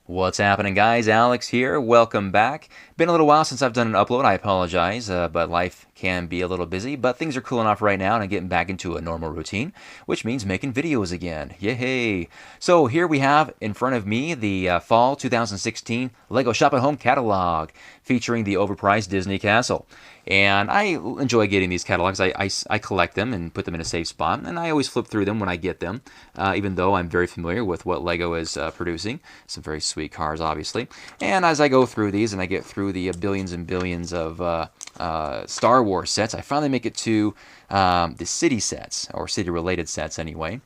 What's happening, guys? Alex here. Welcome back. Been a little while since I've done an upload. I apologize, but life can be a little busy. But things are cooling off right now, and I'm getting back into a normal routine, which means making videos again. Yay! So here we have in front of me the Fall 2016 Lego Shop at Home catalog, featuring the overpriced Disney Castle. And I enjoy getting these catalogs. I collect them and put them in a safe spot, and I always flip through them when I get them, even though I'm very familiar with what Lego is producing. Some very sweet cars, obviously. And as I go through these and I get through the billions and billions of Star Wars sets, I finally make it to the city sets, or city-related sets anyway.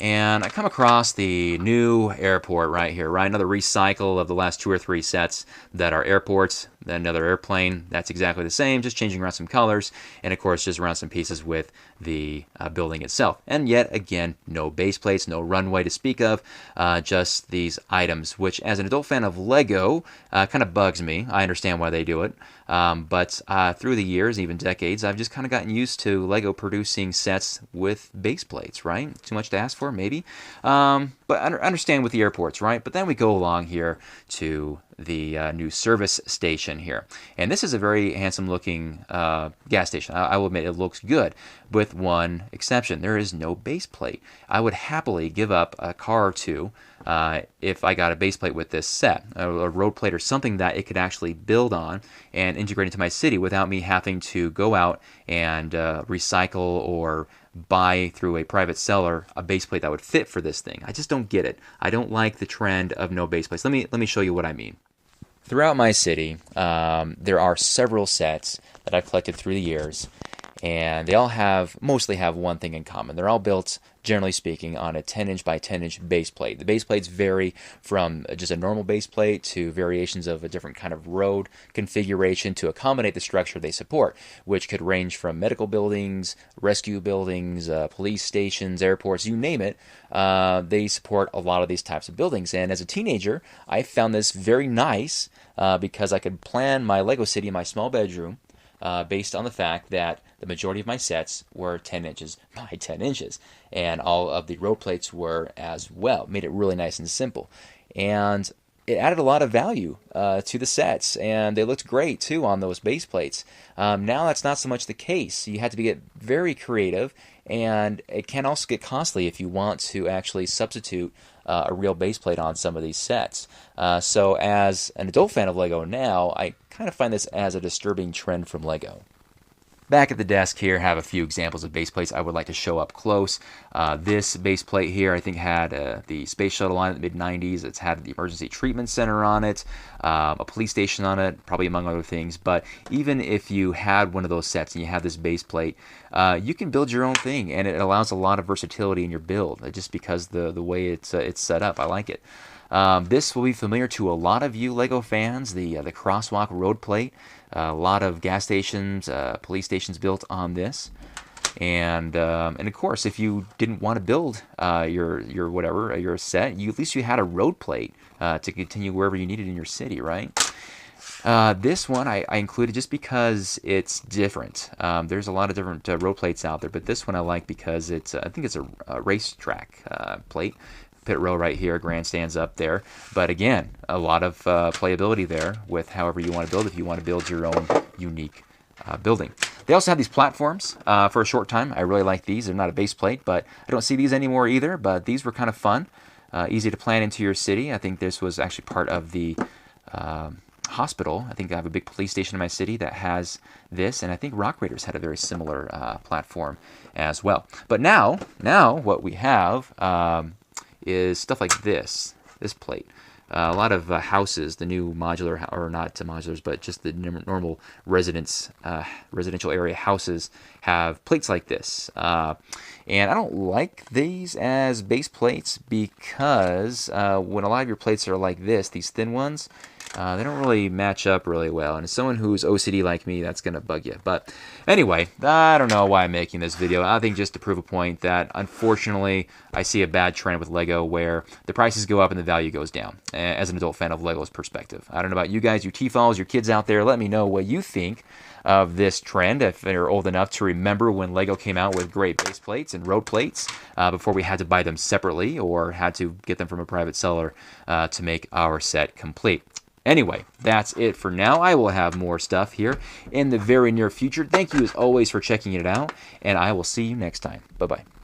And I come across the new airport right here, right? Another recycle of the last two or three sets that are airports, then another airplane. That's exactly the same, just changing around some colors, and of course, just around some pieces with the building itself. And yet again, no base plates, no runway to speak of, just these items, which as an adult fan of Lego, kind of bugs me. I understand why they do it. But through the years, even decades, I've just kind of gotten used to Lego producing sets with base plates, right? Too much to ask for, maybe. But understand with the airports, right? But then we go along here to the new service station here. And this is a very handsome looking gas station. I will admit it looks good, with one exception. There is no base plate. I would happily give up a car or two if I got a base plate with this set, a road plate or something that it could actually build on and integrate into my city without me having to go out and recycle or buy through a private seller a base plate that would fit for this thing. I just don't get it. I don't like the trend of no base plates. Let me show you what I mean. Throughout my city, there are several sets that I've collected through the years, and they all mostly have one thing in common. They're all built, generally speaking, on a 10-inch by 10-inch base plate. The base plates vary from just a normal base plate to variations of a different kind of road configuration to accommodate the structure they support, which could range from medical buildings, rescue buildings, police stations, airports, you name it. They support a lot of these types of buildings. And as a teenager, I found this very nice because I could plan my Lego city in my small bedroom based on the fact that the majority of my sets were 10 inches by 10 inches, and all of the road plates were as well. Made it really nice and simple, and it added a lot of value to the sets, and they looked great too on those base plates. Now that's not so much the case. You have to get very creative, and it can also get costly if you want to actually substitute a real base plate on some of these sets. So as an adult fan of Lego now, I kind of find this as a disturbing trend from Lego. Back at the desk here, have a few examples of base plates I would like to show up close. This base plate here, I think, had the space shuttle on it in the mid-90s. It's had the emergency treatment center on it, a police station on it, probably among other things. But even if you had one of those sets and you have this base plate, you can build your own thing, and it allows a lot of versatility in your build, just because the way it's set up. I like it. This will be familiar to a lot of you Lego fans, the crosswalk road plate. A lot of gas stations, police stations built on this. And of course, if you didn't want to build your set, at least you had a road plate to continue wherever you needed in your city, right? This one I included just because it's different. There's a lot of different road plates out there, but this one I like because I think it's a racetrack plate. Pit row right here, grandstands up there. But again, a lot of playability there with however you want to build if you want to build your own unique building. They also have these platforms for a short time. I really like these. They're not a base plate, but I don't see these anymore either. But these were kind of fun, easy to plan into your city. I think this was actually part of the hospital. I think I have a big police station in my city that has this, and I think Rock Raiders had a very similar platform as well. But now what we have is stuff like this plate. A lot of houses, the new modular, or not modulars, but just the normal residential area houses have plates like this. And I don't like these as base plates because when a lot of your plates are like this, these thin ones, They don't really match up really well. And as someone who's OCD like me, that's going to bug you. But anyway, I don't know why I'm making this video. I think just to prove a point that, unfortunately, I see a bad trend with Lego where the prices go up and the value goes down, as an adult fan of Lego's perspective. I don't know about you guys, you T-Falls, your kids out there. Let me know what you think of this trend, if you're old enough to remember when Lego came out with great base plates and road plates before we had to buy them separately or had to get them from a private seller to make our set complete. Anyway, that's it for now. I will have more stuff here in the very near future. Thank you as always for checking it out, and I will see you next time. Bye-bye.